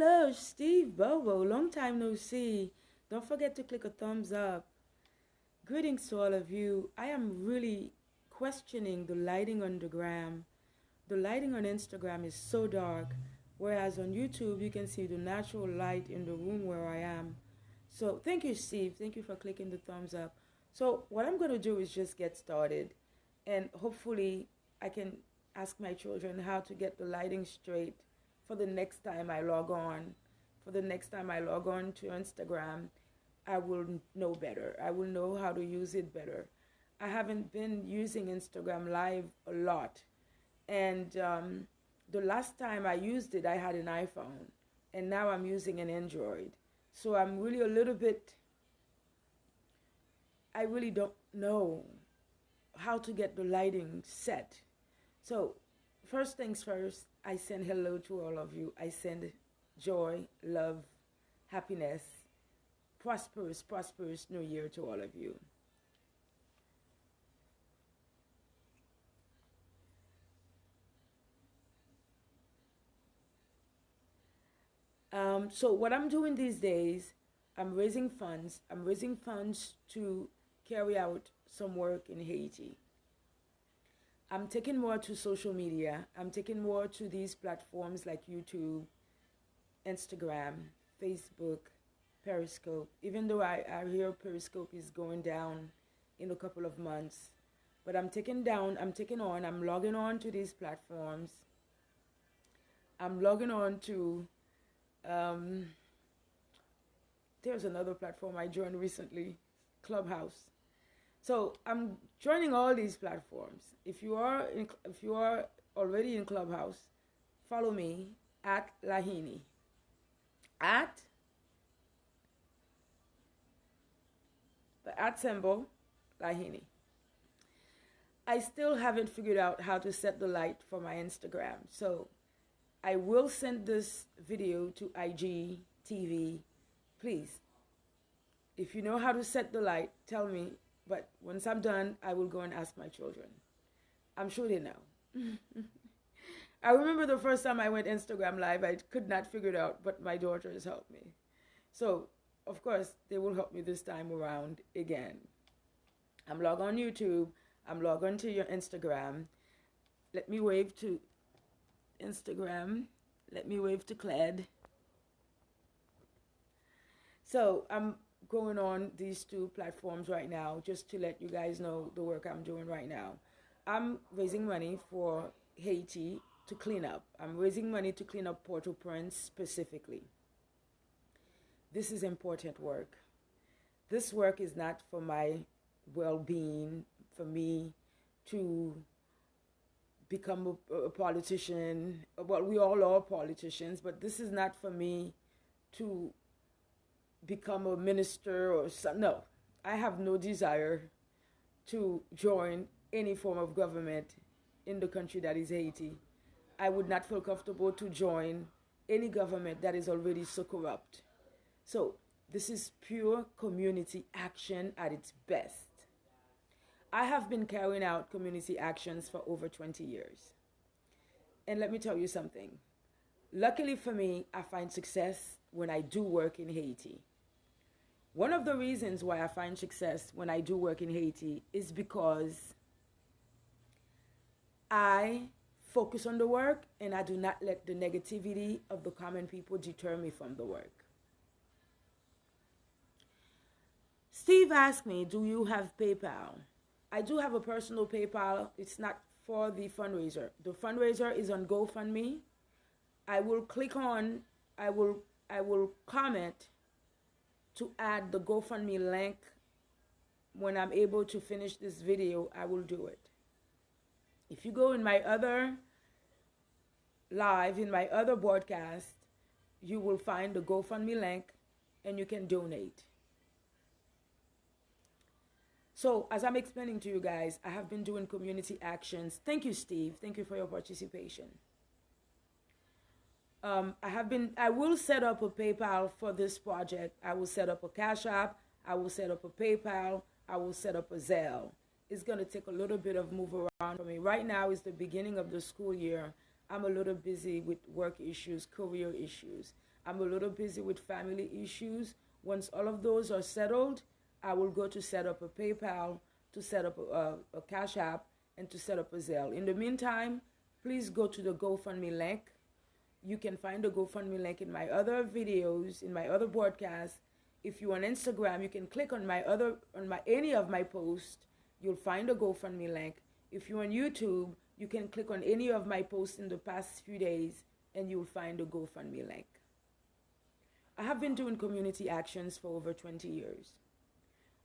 Hello, Steve Bobo. Long time no see. Don't forget to click a thumbs up. Greetings to all of you. I am really questioning the lighting on the gram. The lighting on Instagram is so dark, whereas on YouTube you can see the natural light in the room where I am. So thank you, Steve. Thank you for clicking the thumbs up. So what I'm going to do is just get started, and hopefully I can ask my children how to get the lighting straight for the next time I log on. For the next time I log on to Instagram, I will know better. I will know how to use it better. I haven't been using Instagram Live a lot. And the last time I used it, I had an iPhone. And now I'm using an Android. So I'm really a little bit, I really don't know how to get the lighting set. So first things first, I send hello to all of you. I send joy, love, happiness, prosperous New Year to all of you. So what I'm doing these days, I'm raising funds. I'm raising funds to carry out some work in Haiti. I'm taking more to social media. I'm taking more to these platforms like YouTube, Instagram, Facebook, Periscope. Even though I hear Periscope is going down in a couple of months. But I'm logging on to these platforms. I'm logging on to, there's another platform I joined recently, Clubhouse. So I'm joining all these platforms. If you are already in Clubhouse, follow me at Lahini. At the at symbol Lahini. I still haven't figured out how to set the light for my Instagram. So I will send this video to IGTV. Please, if you know how to set the light, tell me. But once I'm done, I will go and ask my children. I'm sure they know. I remember the first time I went Instagram Live, I could not figure it out, but my daughters helped me. So, of course, they will help me this time around again. I'm logged on YouTube. I'm logged on to your Instagram. Let me wave to Instagram. Let me wave to Cled. So, I'm going on these two platforms right now just to let you guys know the work I'm doing right now. I'm raising money for Haiti to clean up. I'm raising money to clean up Port-au-Prince specifically. This is important work. This work is not for my well-being, for me to become a politician. Well, we all are politicians, but this is not for me to become a minister or some. No, I have no desire to join any form of government in the country that is Haiti. I would not feel comfortable to join any government that is already so corrupt. So this is pure community action at its best. I have been carrying out community actions for over 20 years. And let me tell you something. Luckily for me, I find success when I do work in Haiti. One of the reasons why I find success when I do work in Haiti is because I focus on the work and I do not let the negativity of the common people deter me from the work. Steve asked me, do you have PayPal? I do have a personal PayPal. It's not for the fundraiser. The fundraiser is on GoFundMe. I will comment to add the GoFundMe link. When I'm able to finish this video, I will do it. If you go in my other live, in my other broadcast, you will find the GoFundMe link and you can donate. So as I'm explaining to you guys, I have been doing community actions. Thank you, Steve. Thank you for your participation. I will set up a PayPal for this project. I will set up a Cash App. I will set up a PayPal. I will set up a Zelle. It's going to take a little bit of move around for me. Right now is the beginning of the school year. I'm a little busy with work issues, career issues. I'm a little busy with family issues. Once all of those are settled, I will go to set up a PayPal, to set up a Cash App, and to set up a Zelle. In the meantime, please go to the GoFundMe link. You can find the GoFundMe link in my other videos, in my other broadcasts. If you're on Instagram, you can click on any of my posts. You'll find a GoFundMe link. If you're on YouTube, you can click on any of my posts in the past few days, and you'll find a GoFundMe link. I have been doing community actions for over 20 years.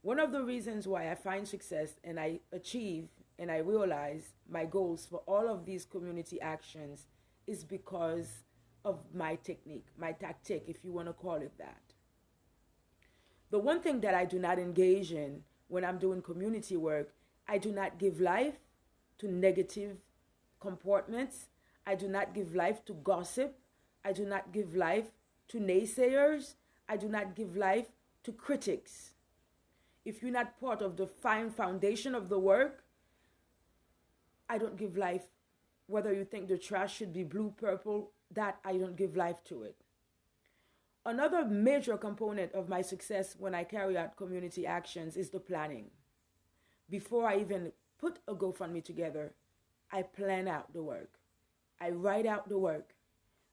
One of the reasons why I find success and I achieve and I realize my goals for all of these community actions is because of my technique, my tactic, if you want to call it that. The one thing that I do not engage in when I'm doing community work, I do not give life to negative comportments. I do not give life to gossip. I do not give life to naysayers. I do not give life to critics. If you're not part of the fine foundation of the work, I don't give life. Whether you think the trash should be blue, purple, that I don't give life to it. Another major component of my success when I carry out community actions is the planning. Before I even put a GoFundMe together, I plan out the work. I write out the work.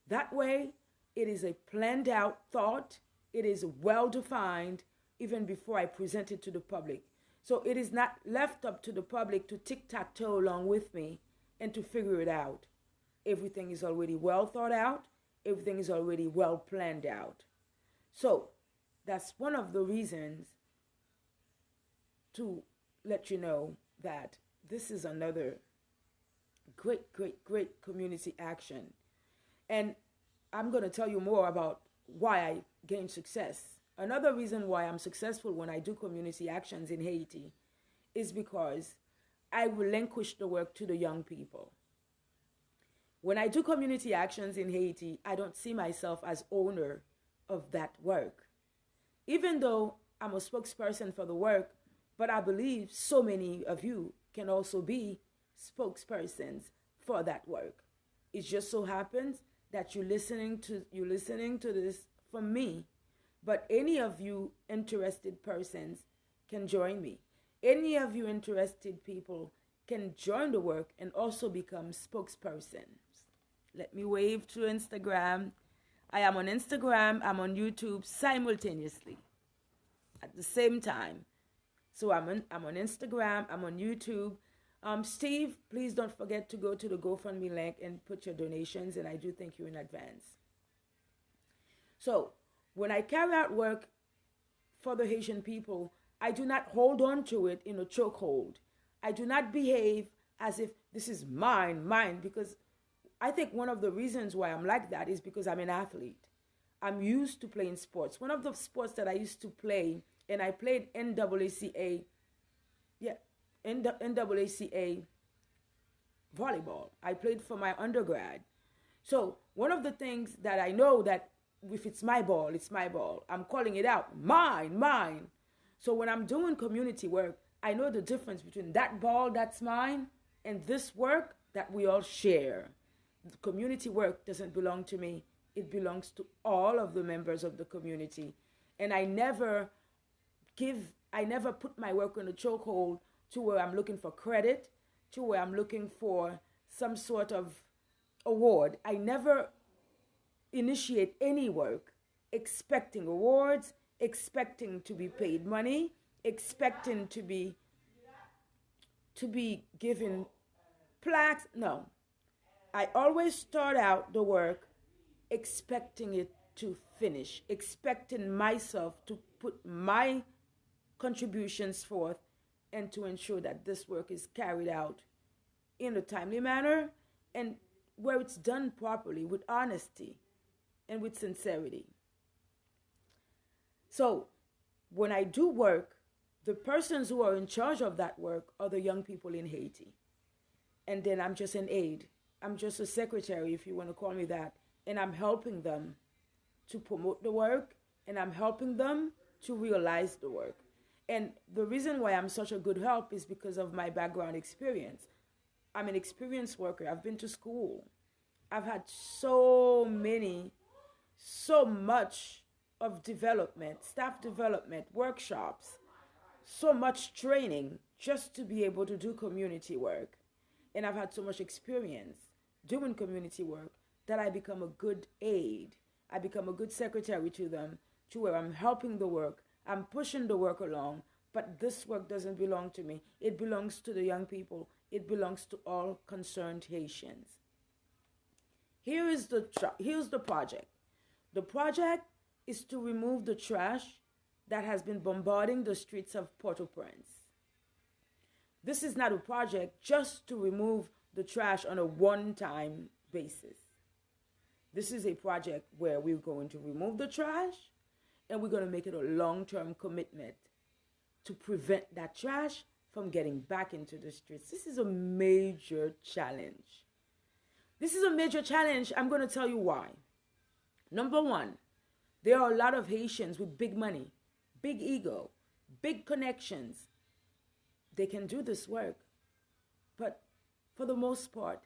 That way, it is a planned out thought. It is well defined even before I present it to the public. So it is not left up to the public to tic-tac-toe along with me and to figure it out. Everything is already well thought out. Everything is already well planned out. So that's one of the reasons to let you know that this is another great community action. And I'm going to tell you more about why I gained success. Another reason why I'm successful when I do community actions in Haiti is because I relinquish the work to the young people. When I do community actions in Haiti, I don't see myself as owner of that work. Even though I'm a spokesperson for the work, but I believe so many of you can also be spokespersons for that work. It just so happens that you're listening to this from me, but any of you interested persons can join me. Any of you interested people can join the work and also become spokespersons. Let me wave to Instagram. I am on Instagram, I'm on YouTube simultaneously at the same time. So I'm on Instagram, I'm on YouTube. Steve, please don't forget to go to the GoFundMe link and put your donations, and I do thank you in advance. So when I carry out work for the Haitian people, I do not hold on to it in a chokehold. I do not behave as if this is mine, because I think one of the reasons why I'm like that is because I'm an athlete. I'm used to playing sports. One of the sports that I used to play, and I played NAACA volleyball. I played for my undergrad. So one of the things that I know that if it's my ball, it's my ball. I'm calling it out, mine. So when I'm doing community work, I know the difference between that ball that's mine and this work that we all share. The community work doesn't belong to me. It belongs to all of the members of the community. And I never put my work in a chokehold to where I'm looking for credit, to where I'm looking for some sort of award. I never initiate any work expecting awards, expecting to be paid money, expecting to be given plaques. No. I always start out the work expecting it to finish, expecting myself to put my contributions forth and to ensure that this work is carried out in a timely manner and where it's done properly with honesty and with sincerity. So when I do work, the persons who are in charge of that work are the young people in Haiti. And then I'm just an aide. I'm just a secretary, if you want to call me that. And I'm helping them to promote the work, and I'm helping them to realize the work. And the reason why I'm such a good help is because of my background experience. I'm an experienced worker. I've been to school. I've had so much of development, staff development, workshops, so much training just to be able to do community work. And I've had so much experience doing community work that I become a good aide. I become a good secretary to them, to where I'm helping the work, I'm pushing the work along, but this work doesn't belong to me. It belongs to the young people. It belongs to all concerned Haitians. Here's the project. The project is to remove the trash that has been bombarding the streets of Port-au-Prince. This is not a project just to remove the trash on a one-time basis. This is a project where we're going to remove the trash and we're going to make it a long-term commitment to prevent that trash from getting back into the streets. This is a major challenge. This is a major challenge. I'm going to tell you why. Number one, there are a lot of Haitians with big money, big ego, big connections. They can do this work. But for the most part,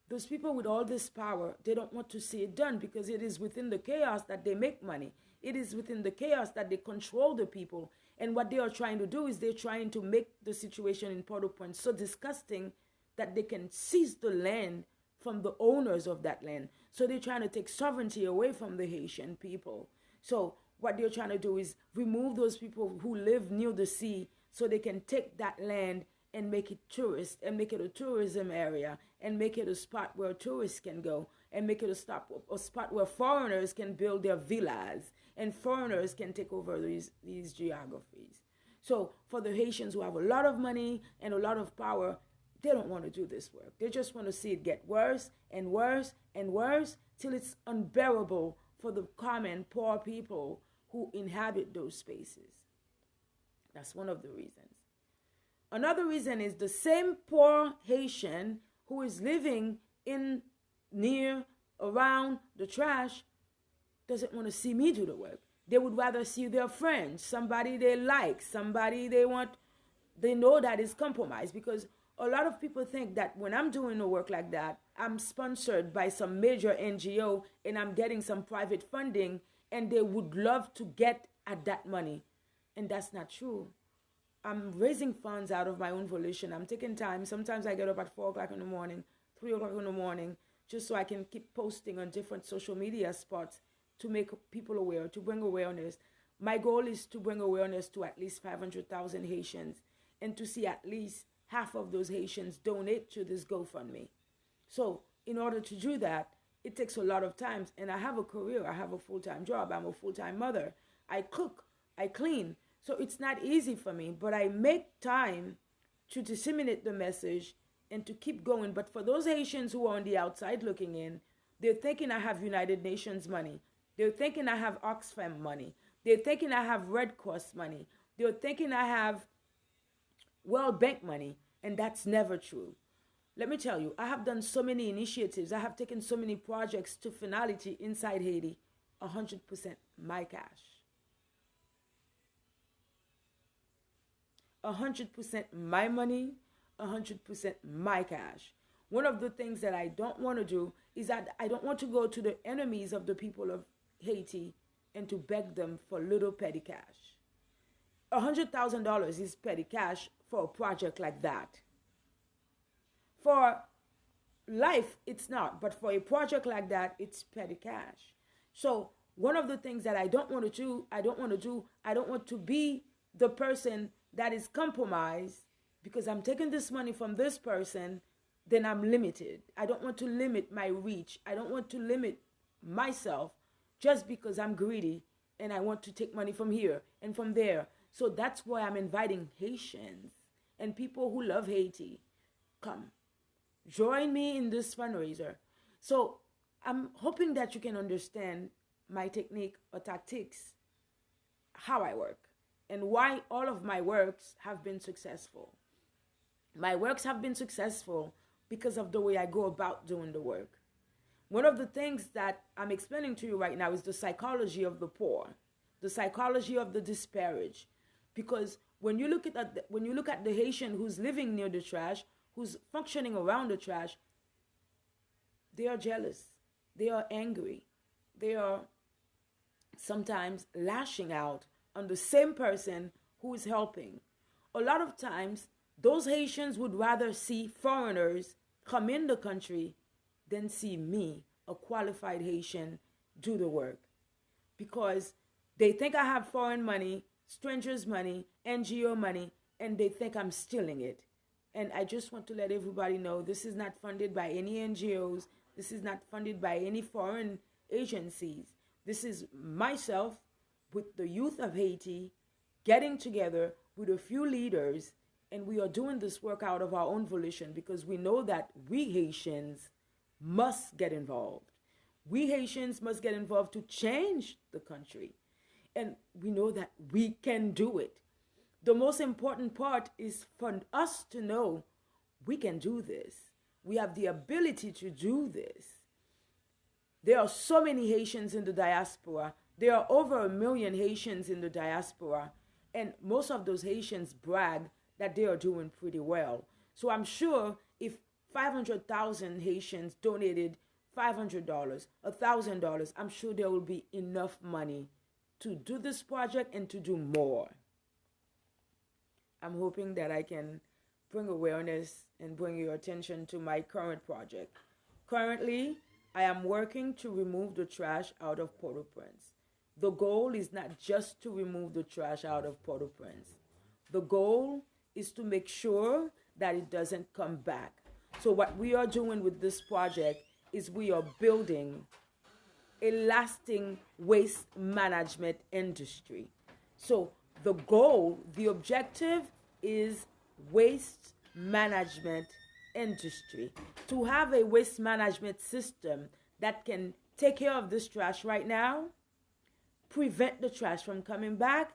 those people with all this power, they don't want to see it done because it is within the chaos that they make money. It is within the chaos that they control the people. And what they are trying to do is they're trying to make the situation in Port-au-Prince so disgusting that they can seize the land from the owners of that land. So they're trying to take sovereignty away from the Haitian people. So what they're trying to do is remove those people who live near the sea so they can take that land and make it tourist and make it a tourism area and make it a spot where tourists can go and make it a spot where foreigners can build their villas and foreigners can take over these geographies. So for the Haitians who have a lot of money and a lot of power, they don't want to do this work. They just want to see it get worse and worse and worse till it's unbearable for the common poor people who inhabit those spaces. That's one of the reasons. Another reason is the same poor Haitian who is living in, near, around the trash doesn't want to see me do the work. They would rather see their friends, somebody they like, somebody they know that is compromised. Because a lot of people think that when I'm doing a work like that, I'm sponsored by some major NGO and I'm getting some private funding and they would love to get at that money. And that's not true. I'm raising funds out of my own volition. I'm taking time. Sometimes I get up at 4 o'clock in the morning, 3 o'clock in the morning, just so I can keep posting on different social media spots to make people aware, to bring awareness. My goal is to bring awareness to at least 500,000 Haitians and to see at least half of those Haitians donate to this GoFundMe. So in order to do that, it takes a lot of time. And I have a career. I have a full-time job. I'm a full-time mother. I cook. I clean. So it's not easy for me, but I make time to disseminate the message and to keep going. But for those Haitians who are on the outside looking in, they're thinking I have United Nations money. They're thinking I have Oxfam money. They're thinking I have Red Cross money. They're thinking I have World Bank money. And that's never true. Let me tell you, I have done so many initiatives. I have taken so many projects to finality inside Haiti. 100% my cash. 100% my money, 100% my cash. One of the things that I don't want to do is that I don't want to go to the enemies of the people of Haiti and to beg them for little petty cash. $100,000 is petty cash for a project like that. For life, it's not, but for a project like that, it's petty cash. So one of the things that I don't want to be the person that is compromised because I'm taking this money from this person, then I'm limited. I don't want to limit my reach. I don't want to limit myself just because I'm greedy and I want to take money from here and from there. So that's why I'm inviting Haitians and people who love Haiti. Come, join me in this fundraiser. So I'm hoping that you can understand my technique or tactics, how I work, and why all of my works have been successful. My works have been successful because of the way I go about doing the work. One of the things that I'm explaining to you right now is the psychology of the poor, the psychology of the disparaged. Because when you look at the Haitian who's living near the trash, who's functioning around the trash, they are jealous. They are angry. They are sometimes lashing out on the same person who is helping. A lot of times, those Haitians would rather see foreigners come in the country than see me, a qualified Haitian, do the work. Because they think I have foreign money, strangers' money, NGO money, and they think I'm stealing it. And I just want to let everybody know this is not funded by any NGOs. This is not funded by any foreign agencies. This is myself with the youth of Haiti getting together with a few leaders, and we are doing this work out of our own volition because we know that we Haitians must get involved. We Haitians must get involved to change the country. And we know that we can do it. The most important part is for us to know we can do this. We have the ability to do this. There are so many Haitians in the diaspora. There are over 1 million Haitians in the diaspora. And most of those Haitians brag that they are doing pretty well. So I'm sure if 500,000 Haitians donated $500, $1,000, I'm sure there will be enough money to do this project and to do more. I'm hoping that I can bring awareness and bring your attention to my current project. Currently, I am working to remove the trash out of Port-au-Prince. The goal is not just to remove the trash out of Port-au-Prince. The goal is to make sure that it doesn't come back. So what we are doing with this project is we are building a lasting waste management industry. So the goal, the objective is waste management industry. To have a waste management system that can take care of this trash right now, prevent the trash from coming back,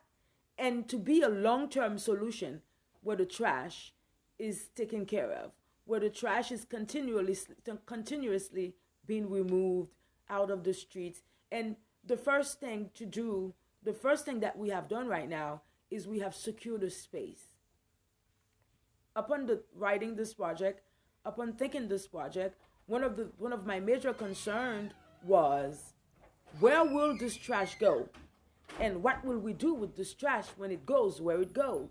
and to be a long-term solution where the trash is taken care of, where the trash is continuously being removed out of the streets. And the first thing that we have done right now is we have secured a space. Upon writing this project, upon thinking this project, one of my major concerns was, where will this trash go? And what will we do with this trash when it goes where it goes?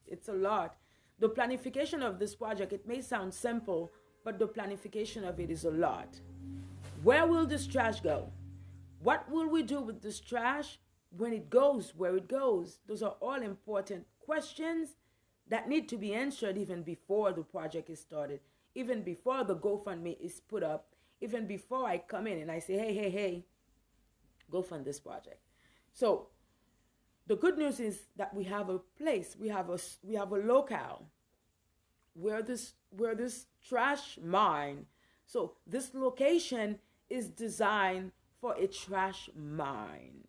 It's a lot. The planification of this project, it may sound simple, but the planification of it is a lot. Where will this trash go? What will we do with this trash when it goes where it goes? Those are all important questions that need to be answered even before the project is started, even before the GoFundMe is put up, even before I come in and I say, hey, go fund this project. So the good news is that we have a place, we have a locale where this trash mine. So this location is designed for a trash mine.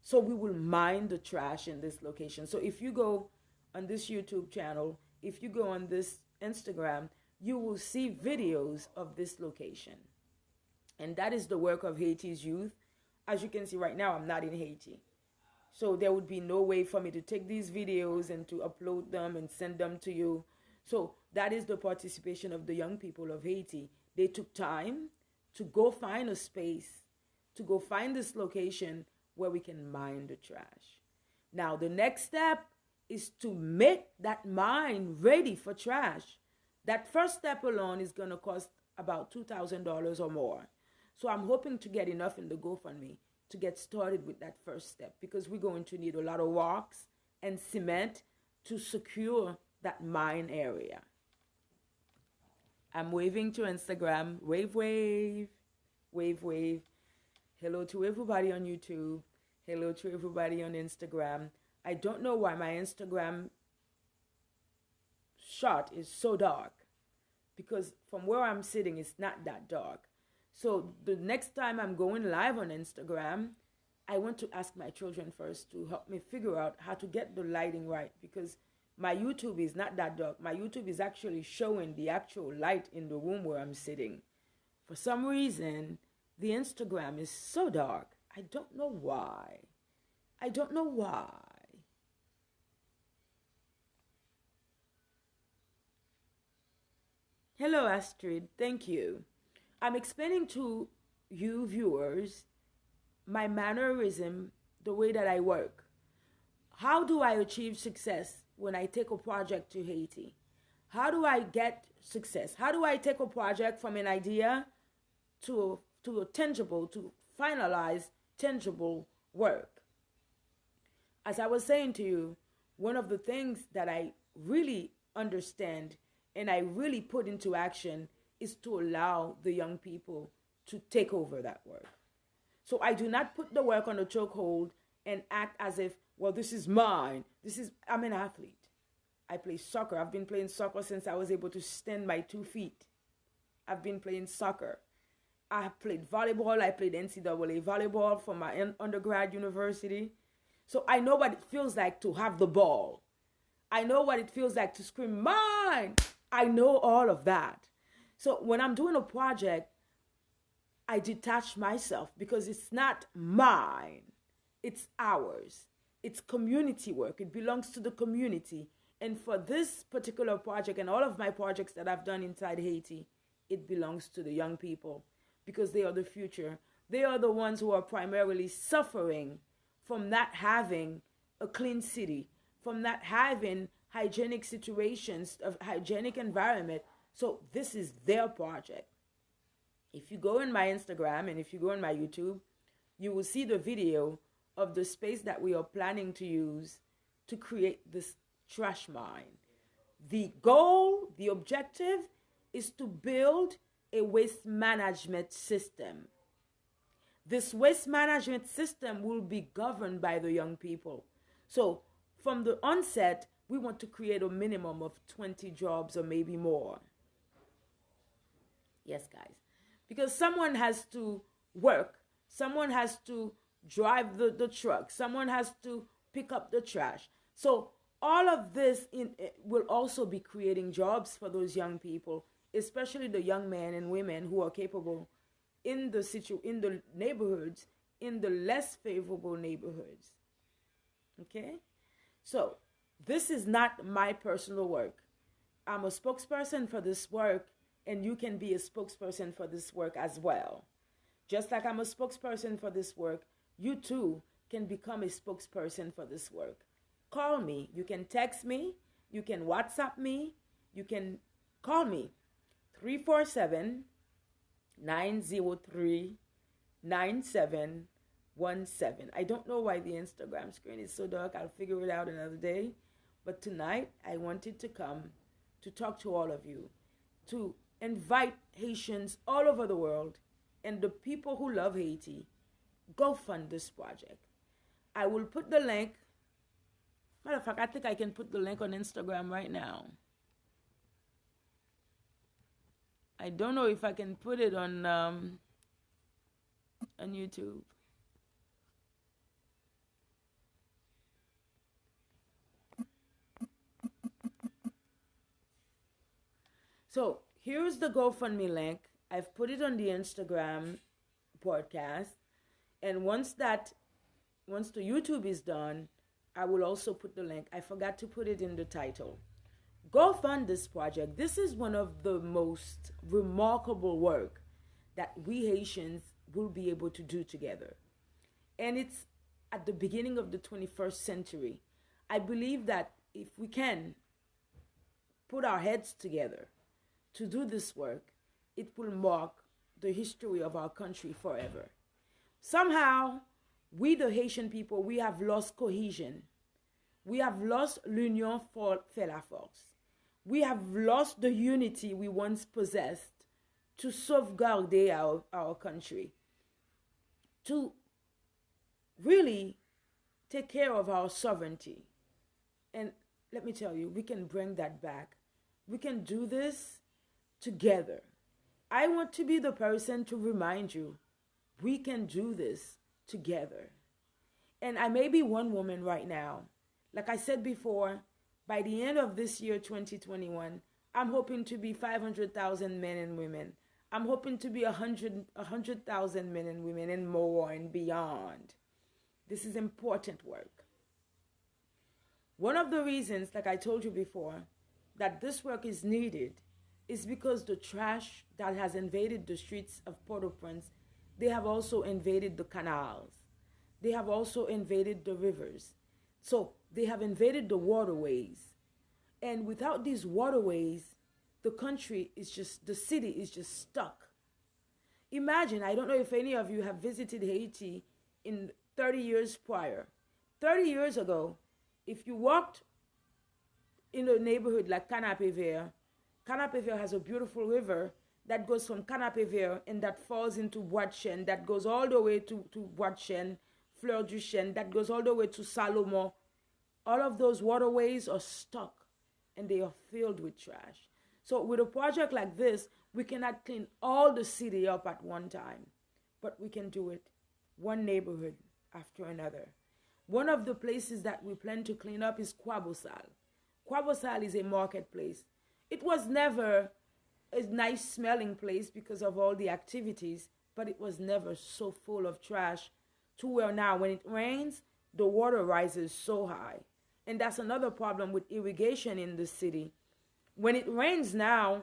So we will mine the trash in this location. So if you go on this YouTube channel, if you go on this Instagram, you will see videos of this location. And that is the work of Haiti's youth. As you can see right now, I'm not in Haiti. So there would be no way for me to take these videos and to upload them and send them to you. So that is the participation of the young people of Haiti. They took time to go find a space, to go find this location where we can mine the trash. Now, the next step is to make that mine ready for trash. That first step alone is going to cost about $2,000 or more. So I'm hoping to get enough in the GoFundMe to get started with that first step, because we're going to need a lot of rocks and cement to secure that mine area. I'm waving to Instagram. Wave, wave, wave, wave. Hello to everybody on YouTube. Hello to everybody on Instagram. I don't know why my Instagram shot is so dark, because from where I'm sitting, it's not that dark. So the next time I'm going live on Instagram, I want to ask my children first to help me figure out how to get the lighting right, because my YouTube is not that dark. My YouTube is actually showing the actual light in the room where I'm sitting. For some reason, the Instagram is so dark. I don't know why. I don't know why. Hello, Astrid. Thank you. I'm explaining to you viewers my mannerism, the way that I work. How do I achieve success when I take a project to Haiti? How do I get success? How do I take a project from an idea to a tangible, to finalize tangible work? As I was saying to you, one of the things that I really understand and I really put into action is to allow the young people to take over that work. So I do not put the work on a chokehold and act as if, well, this is mine. I'm an athlete. I play soccer. I've been playing soccer since I was able to stand my 2 feet. I've been playing soccer. I have played volleyball. I played NCAA volleyball for my undergrad university. So I know what it feels like to have the ball. I know what it feels like to scream, mine. I know all of that. So when I'm doing a project, I detach myself because it's not mine. It's ours. It's community work. It belongs to the community. And for this particular project and all of my projects that I've done inside Haiti, it belongs to the young people because they are the future. They are the ones who are primarily suffering from not having a clean city, from not having hygienic situations, of hygienic environment. So this is their project. If you go in my Instagram and if you go in my YouTube, you will see the video of the space that we are planning to use to create this trash mine. The goal, the objective is to build a waste management system. This waste management system will be governed by the young people. So from the onset, we want to create a minimum of 20 jobs or maybe more. Yes, guys. Because someone has to work. Someone has to drive the truck. Someone has to pick up the trash. So all of this will also be creating jobs for those young people, especially the young men and women who are capable in the neighborhoods, in the less favorable neighborhoods. Okay? So this is not my personal work. I'm a spokesperson for this work, and you can be a spokesperson for this work as well. Just like I'm a spokesperson for this work, you too can become a spokesperson for this work. Call me. You can text me. You can WhatsApp me. You can call me. 347-903-9717. I don't know why the Instagram screen is so dark. I'll figure it out another day. But tonight, I wanted to come to talk to all of you, to invite Haitians all over the world and the people who love Haiti, go fund this project. I will put the link. Matter of fact, I think I can put the link on Instagram right now. I don't know if I can put it on YouTube. So here's the GoFundMe link. I've put it on the Instagram podcast. And once the YouTube is done, I will also put the link. I forgot to put it in the title. Go fund this project. This is one of the most remarkable work that we Haitians will be able to do together. And it's at the beginning of the 21st century. I believe that if we can put our heads together to do this work, it will mark the history of our country forever. Somehow, we the Haitian people, we have lost cohesion. We have lost l'union fait la force. We have lost the unity we once possessed to sauvegarder our country, to really take care of our sovereignty. And let me tell you, we can bring that back. We can do this together. I want to be the person to remind you, we can do this together. And I may be one woman right now. Like I said before, by the end of this year, 2021, I'm hoping to be 500,000 men and women. I'm hoping to be 100,000 men and women and more and beyond. This is important work. One of the reasons, like I told you before, that this work is needed is because the trash that has invaded the streets of Port-au-Prince, they have also invaded the canals. They have also invaded the rivers. So they have invaded the waterways. And without these waterways, the country is just, the city is just stuck. Imagine, I don't know if any of you have visited Haiti in 30 years prior. 30 years ago, if you walked in a neighborhood like Canapé-Vert, Canapé-Vert has a beautiful river that goes from Canapé-Vert and that falls into Bois-de-Chêne, that goes all the way to Bois-de-Chêne, Fleur-du-Chêne, that goes all the way to Salomon. All of those waterways are stuck and they are filled with trash. So with a project like this, we cannot clean all the city up at one time, but we can do it one neighborhood after another. One of the places that we plan to clean up is Kwabosal. Kwabosal is a marketplace. It was never a nice smelling place because of all the activities, but it was never so full of trash to where now when it rains, the water rises so high. And that's another problem with irrigation in the city. When it rains now,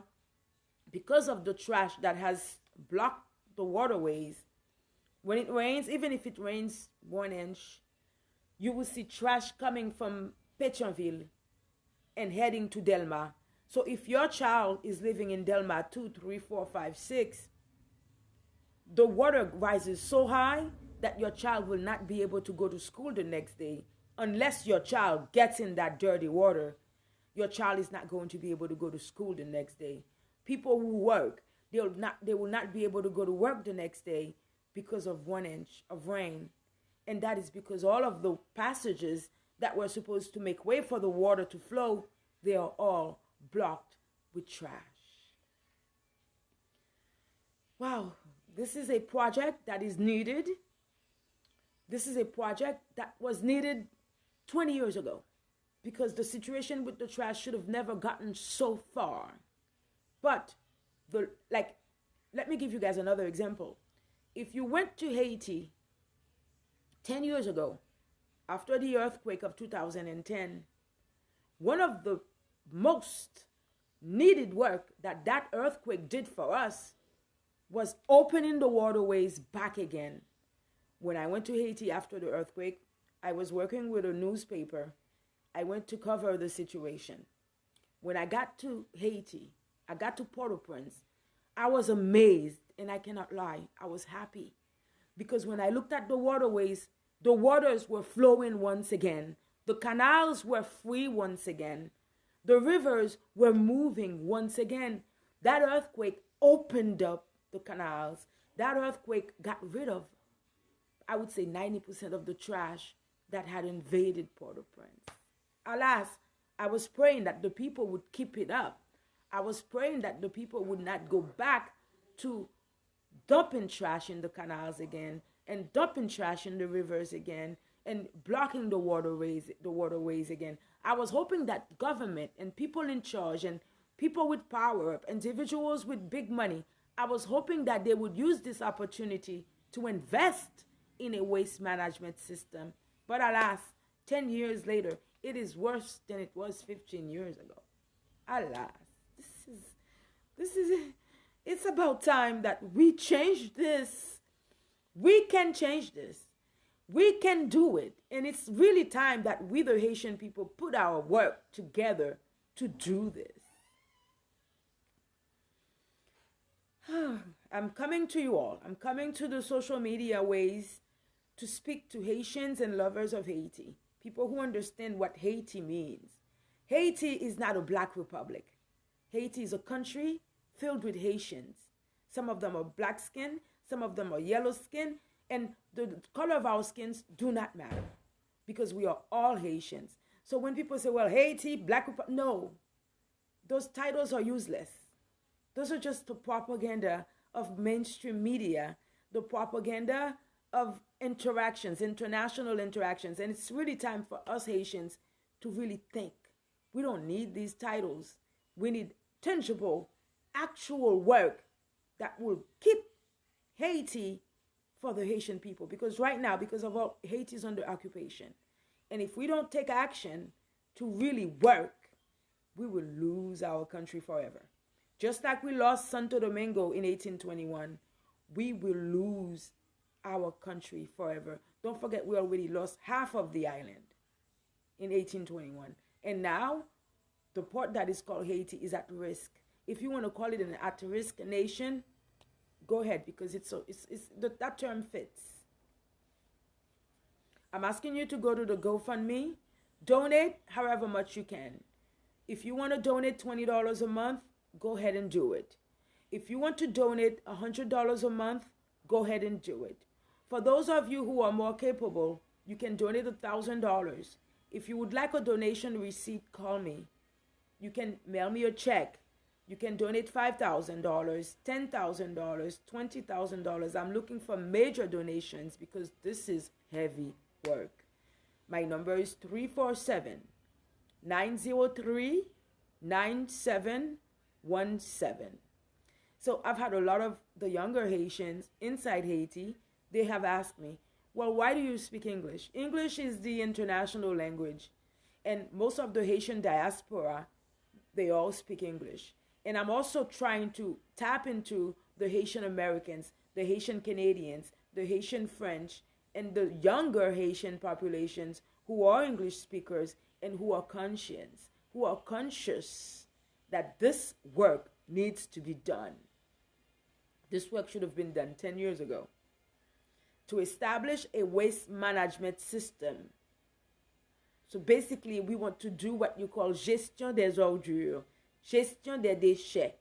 because of the trash that has blocked the waterways, when it rains, even if it rains 1 inch, you will see trash coming from Pétionville and heading to Delma. So if your child is living in Delma 2, 3, 4, 5, 6, the water rises so high that your child will not be able to go to school the next day. Unless your child gets in that dirty water, your child is not going to be able to go to school the next day. People who work, they will not be able to go to work the next day because of 1 inch of rain. And that is because all of the passages that were supposed to make way for the water to flow, they are all blocked with trash. Wow, this is a project that is needed. This is a project that was needed 20 years ago because the situation with the trash should have never gotten so far. But, let me give you guys another example. If you went to Haiti 10 years ago, after the earthquake of 2010, one of the most needed work that earthquake did for us was opening the waterways back again. When I went to Haiti after the earthquake, I was working with a newspaper. I went to cover the situation. When I got to Haiti, I got to Port-au-Prince, I was amazed, and I cannot lie, I was happy. Because when I looked at the waterways, the waters were flowing once again. The canals were free once again. The rivers were moving once again. That earthquake opened up the canals. That earthquake got rid of, I would say, 90% of the trash that had invaded Port-au-Prince. Alas, I was praying that the people would keep it up. I was praying that the people would not go back to dumping trash in the canals again and dumping trash in the rivers again and blocking the waterways again. I was hoping that government and people in charge and people with power, individuals with big money, I was hoping that they would use this opportunity to invest in a waste management system. But alas, 10 years later, it is worse than it was 15 years ago. Alas, it's about time that we change this. We can change this. We can do it. And it's really time that we, the Haitian people, put our work together to do this. I'm coming to you all. I'm coming to the social media ways to speak to Haitians and lovers of Haiti, people who understand what Haiti means. Haiti is not a black republic. Haiti is a country filled with Haitians. Some of them are black skin, some of them are yellow skin, and the color of our skins do not matter because we are all Haitians. So when people say, well, Haiti, black republic, no, those titles are useless. Those are just the propaganda of mainstream media, the propaganda of interactions, international interactions. And it's really time for us Haitians to really think. We don't need these titles. We need tangible, actual work that will keep Haiti for the Haitian people. Because right now, because of all, Haiti is under occupation. And if we don't take action to really work, we will lose our country forever. Just like we lost Santo Domingo in 1821, we will lose our country forever. Don't forget, we already lost half of the island in 1821. And now, the part that is called Haiti is at risk. If you want to call it an at-risk nation, go ahead, because that term fits. I'm asking you to go to the GoFundMe, donate however much you can. If you want to donate $20 a month, go ahead and do it. If you want to donate $100 a month, go ahead and do it. For those of you who are more capable, you can donate $1,000. If you would like a donation receipt, call me. You can mail me a check. You can donate $5,000, $10,000, $20,000. I'm looking for major donations because this is heavy work. My number is 347-903-9717. So I've had a lot of the younger Haitians inside Haiti. They have asked me, well, why do you speak English? English is the international language. And most of the Haitian diaspora, they all speak English. And I'm also trying to tap into the Haitian Americans, the Haitian Canadians, the Haitian French, and the younger Haitian populations who are English speakers and who are conscious that this work needs to be done. This work should have been done 10 years ago. To establish a waste management system. So basically, we want to do what you call jestion des ordures, jestion des déchets.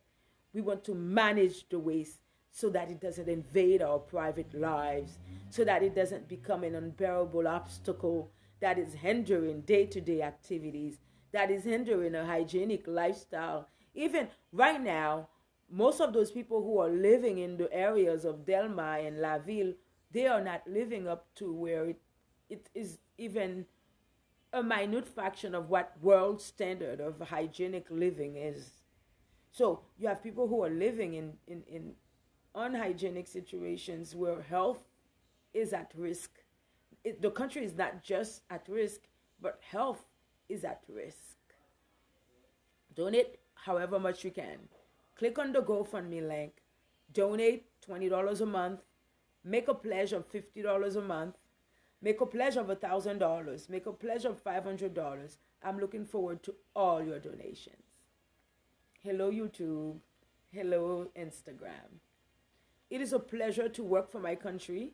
We want to manage the waste so that it doesn't invade our private lives, so that it doesn't become an unbearable obstacle that is hindering day-to-day activities, that is hindering a hygienic lifestyle. Even right now, most of those people who are living in the areas of Delma and La Ville, they are not living up to where it is even a minute fraction of what world standard of hygienic living is. So you have people who are living in unhygienic situations where health is at risk. The country is not just at risk, but health is at risk. Donate however much you can. Click on the GoFundMe link. Donate $20 a month. Make a pledge of $50 a month. Make a pledge of $1,000. Make a pledge of $500. I'm looking forward to all your donations. Hello, YouTube. Hello, Instagram. It is a pleasure to work for my country.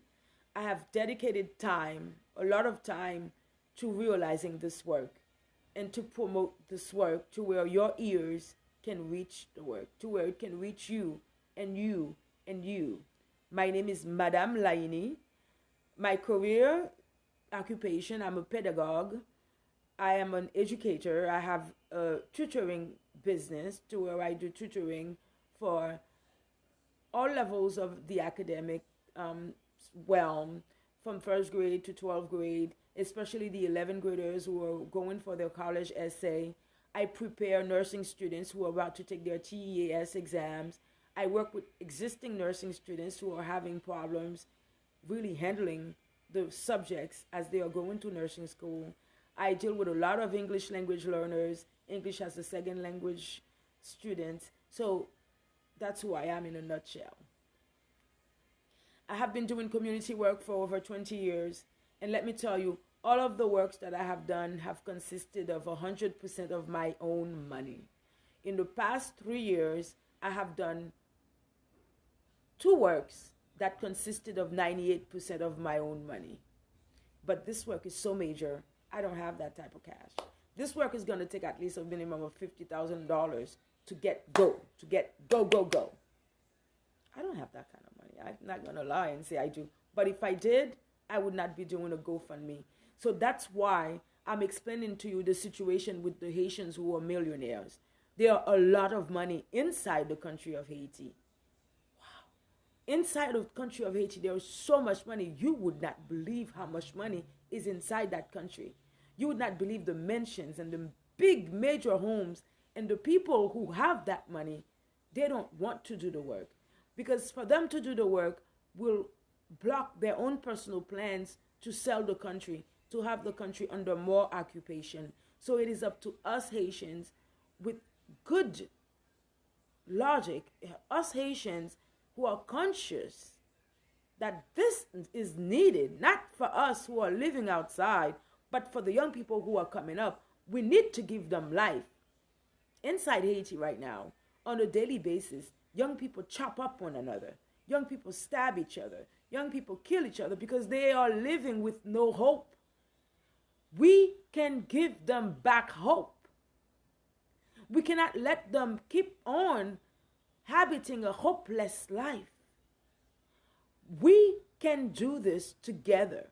I have dedicated time, a lot of time, to realizing this work and to promote this work to where your ears can reach the work, to where it can reach you and you and you. My name is Madame Laini. My career occupation, I'm a pedagogue. I am an educator. I have a tutoring business to where I do tutoring for all levels of the academic realm, from first grade to 12th grade, especially the 11th graders who are going for their college essay. I prepare nursing students who are about to take their TEAS exams. I work with existing nursing students who are having problems really handling the subjects as they are going to nursing school. I deal with a lot of English language learners, English as a second language students. So that's who I am in a nutshell. I have been doing community work for over 20 years. And let me tell you, all of the works that I have done have consisted of 100% of my own money. In the past 3 years, I have done 2 works that consisted of 98% of my own money. But this work is so major, I don't have that type of cash. This work is going to take at least a minimum of $50,000 to get go. I don't have that kind of money. I'm not going to lie and say I do. But if I did, I would not be doing a GoFundMe. So that's why I'm explaining to you the situation with the Haitians who are millionaires. There are a lot of money inside the country of Haiti. Wow. Inside the country of Haiti, there is so much money. You would not believe how much money is inside that country. You would not believe the mansions and the big major homes, and the people who have that money, they don't want to do the work. Because for them to do the work will block their own personal plans to sell the country, to have the country under more occupation. So it is up to us Haitians with good logic, us Haitians who are conscious that this is needed, not for us who are living outside, but for the young people who are coming up. We need to give them life. Inside Haiti right now, on a daily basis, young people chop up one another. Young people stab each other. Young people kill each other because they are living with no hope. We can give them back hope. We cannot let them keep on habiting a hopeless life. We can do this together.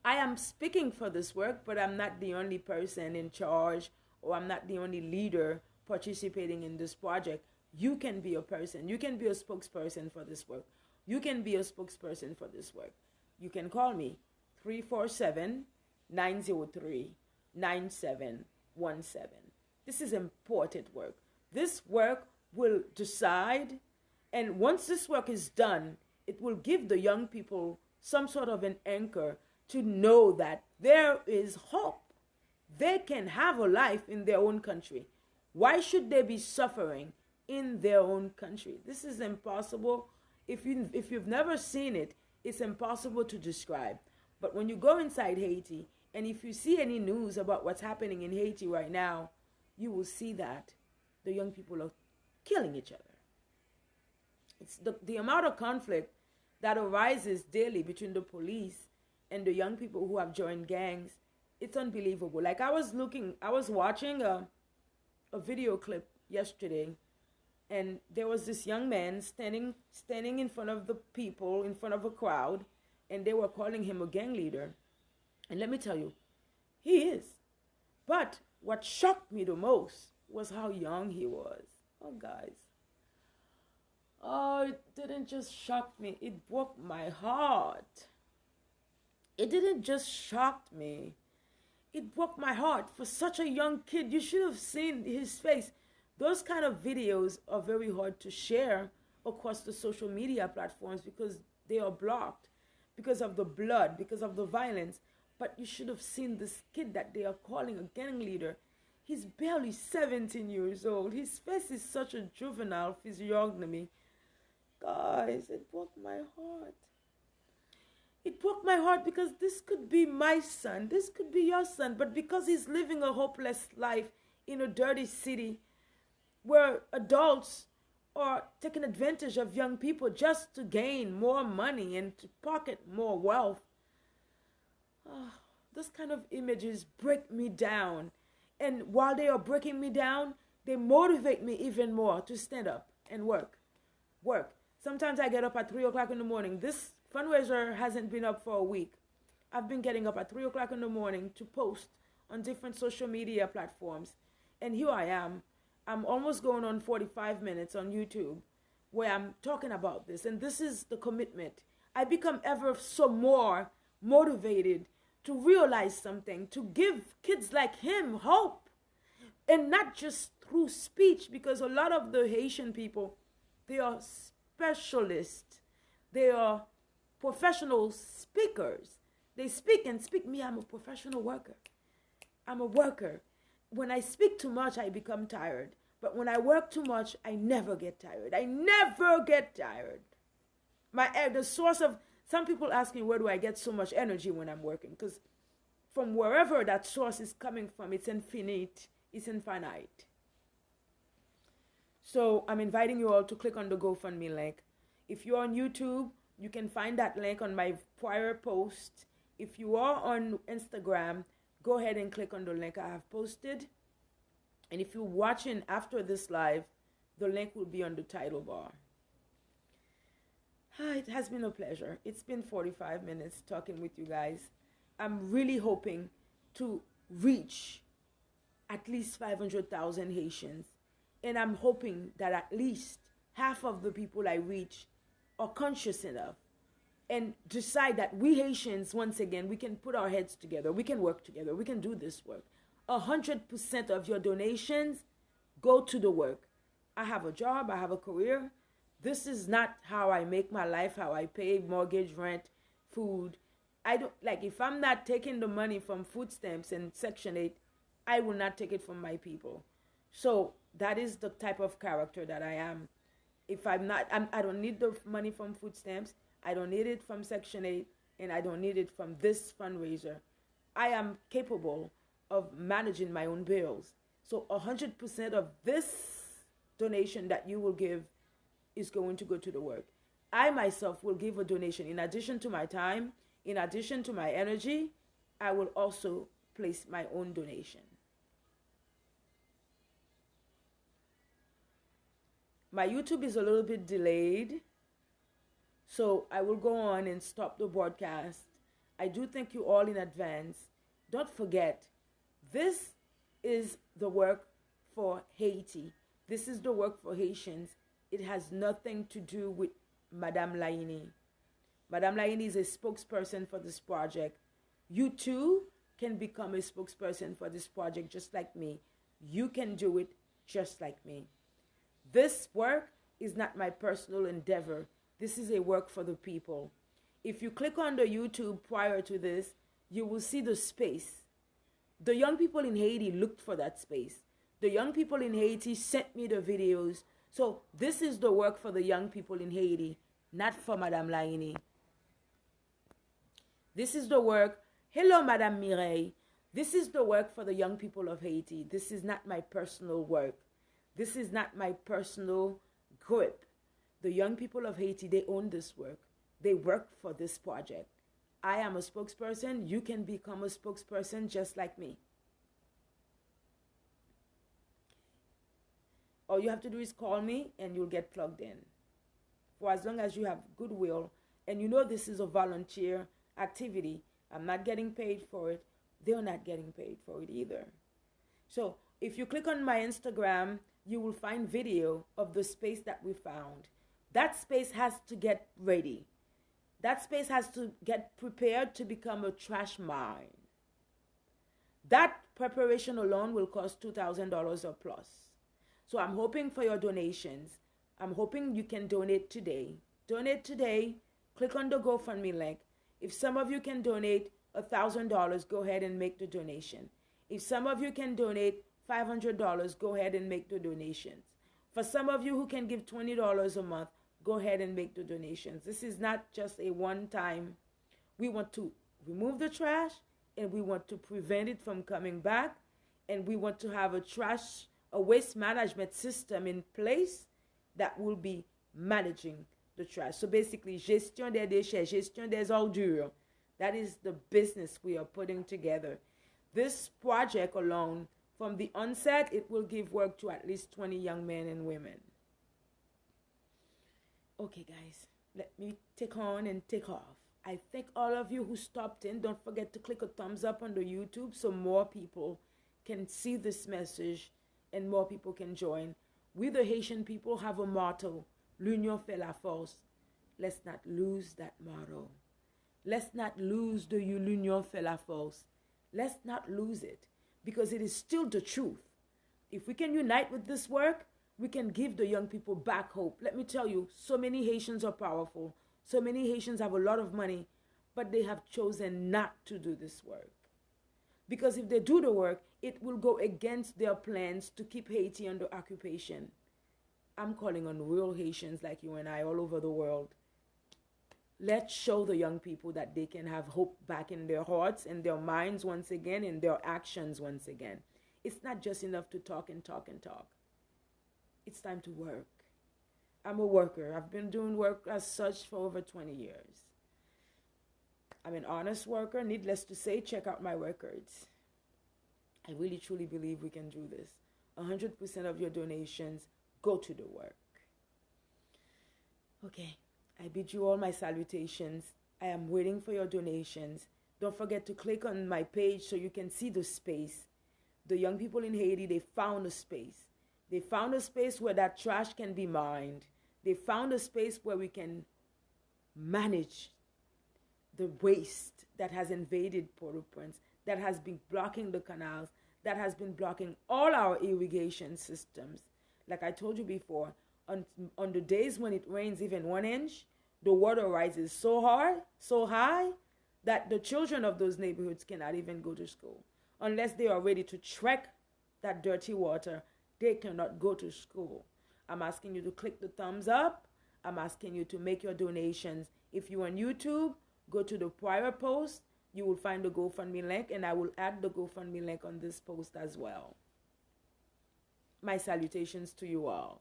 I am speaking for this work, but I'm not the only person in charge, or I'm not the only leader participating in this project. You can be a person. You can be a spokesperson for this work. You can be a spokesperson for this work. You can call me 347-903-9717. This is important work. This work will decide, and once this work is done, it will give the young people some sort of an anchor to know that there is hope. They can have a life in their own country. Why should they be suffering in their own country? This is impossible. If you've never seen it, it's impossible to describe. But when you go inside Haiti, and if you see any news about what's happening in Haiti right now, you will see that the young people are killing each other. It's the amount of conflict that arises daily between the police and the young people who have joined gangs. It's unbelievable. Like I was watching a video clip yesterday, and there was this young man standing in front of the people, in front of a crowd, and they were calling him a gang leader. And let me tell you, he is. But what shocked me the most was how young he was. Oh, guys. Oh, it didn't just shock me. It broke my heart. It didn't just shock me. It broke my heart. For such a young kid, you should have seen his face. Those kind of videos are very hard to share across the social media platforms because they are blocked, because of the blood, because of the violence. But you should have seen this kid that they are calling a gang leader. He's barely 17 years old. His face is such a juvenile physiognomy. Guys, it broke my heart. It broke my heart because this could be my son. This could be your son. But because he's living a hopeless life in a dirty city where adults are taking advantage of young people just to gain more money and to pocket more wealth, those kind of images break me down. And while they are breaking me down, they motivate me even more to stand up and work. Sometimes I get up at 3 o'clock in the morning. This fundraiser hasn't been up for a week. I've been getting up at 3 o'clock in the morning to post on different social media platforms. And here I am. I'm almost going on 45 minutes on YouTube where I'm talking about this. And this is the commitment. I become ever so more motivated to realize something, to give kids like him hope. And not just through speech, because a lot of the Haitian people, they are specialists. They are professional speakers. They speak and speak. Me, I'm a professional worker. I'm a worker. When I speak too much, I become tired. But when I work too much, I never get tired. I never get tired. The source of, some people ask me, where do I get so much energy when I'm working? Because from wherever that source is coming from, it's infinite. It's infinite. So I'm inviting you all to click on the GoFundMe link. If you're on YouTube, you can find that link on my prior post. If you are on Instagram, go ahead and click on the link I have posted. And if you're watching after this live, the link will be on the title bar. It has been a pleasure. It's been 45 minutes talking with you guys. I'm really hoping to reach at least 500,000 Haitians. And I'm hoping that at least half of the people I reach are conscious enough and decide that we Haitians, once again, we can put our heads together. We can work together. We can do this work. 100% of your donations go to the work. I have a job. I have a career. This is not how I make my life, how I pay mortgage, rent, food. I don't, like, if I'm not taking the money from food stamps and Section 8, I will not take it from my people. So that is the type of character that I am. If I don't need the money from food stamps. I don't need it from Section 8, and I don't need it from this fundraiser. I am capable of managing my own bills. So 100% of this donation that you will give is going to go to the work. I myself will give a donation. In addition to my time, in addition to my energy, I will also place my own donation. My YouTube is a little bit delayed, so I will go on and stop the broadcast. I do thank you all in advance. Don't forget, this is the work for Haiti. This is the work for Haitians. It has nothing to do with Madame Laini. Madame Laini is a spokesperson for this project. You too can become a spokesperson for this project just like me. You can do it just like me. This work is not my personal endeavor. This is a work for the people. If you click on the YouTube prior to this, you will see the space. The young people in Haiti looked for that space. The young people in Haiti sent me the videos. So this is the work for the young people in Haiti, not for Madame Laini. This is the work. Hello, Madame Mireille. This is the work for the young people of Haiti. This is not my personal work. This is not my personal grip. The young people of Haiti, they own this work. They work for this project. I am a spokesperson. You can become a spokesperson just like me. All you have to do is call me and you'll get plugged in. For as long as you have goodwill and you know this is a volunteer activity, I'm not getting paid for it. They're not getting paid for it either. So if you click on my Instagram, you will find video of the space that we found. That space has to get ready. That space has to get prepared to become a trash mine. That preparation alone will cost $2,000 or plus. So I'm hoping for your donations. I'm hoping you can donate today. Donate today. Click on the GoFundMe link. If some of you can donate $1,000, go ahead and make the donation. If some of you can donate $500, go ahead and make the donations. For some of you who can give $20 a month, go ahead and make the donations. This is not just a one-time. We want to remove the trash, and we want to prevent it from coming back, and we want to have a waste management system in place that will be managing the trash. So basically, gestion des déchets, gestion des ordures. That is the business we are putting together. This project alone, from the onset, it will give work to at least 20 young men and women. Okay, guys, let me take on and take off. I thank all of you who stopped in. Don't forget to click a thumbs up on the YouTube so more people can see this message and more people can join. We, the Haitian people, have a motto, l'union fait la force. Let's not lose that motto. Let's not lose the l'union fait la force. Let's not lose it, because it is still the truth. If we can unite with this work, we can give the young people back hope. Let me tell you, so many Haitians are powerful. So many Haitians have a lot of money, but they have chosen not to do this work. Because if they do the work, it will go against their plans to keep Haiti under occupation. I'm calling on real Haitians like you and I all over the world. Let's show the young people that they can have hope back in their hearts and their minds once again, and their actions once again. It's not just enough to talk and talk and talk. It's time to work. I'm a worker. I've been doing work as such for over 20 years. I'm an honest worker. Needless to say, check out my records. I really truly believe we can do this. 100% of your donations go to the work. Okay. I bid you all my salutations. I am waiting for your donations. Don't forget to click on my page so you can see the space. The young people in Haiti, they found a space. They found a space where that trash can be mined. They found a space where we can manage the waste that has invaded Port-au-Prince, that has been blocking the canals, that has been blocking all our irrigation systems. Like I told you before, on the days when it rains even 1 inch, the water rises so high, that the children of those neighborhoods cannot even go to school unless they are ready to trek that dirty water they cannot go to school. I'm asking you to click the thumbs up. I'm asking you to make your donations. If you're on YouTube, go to the prior post. You will find the GoFundMe link, and I will add the GoFundMe link on this post as well. My salutations to you all.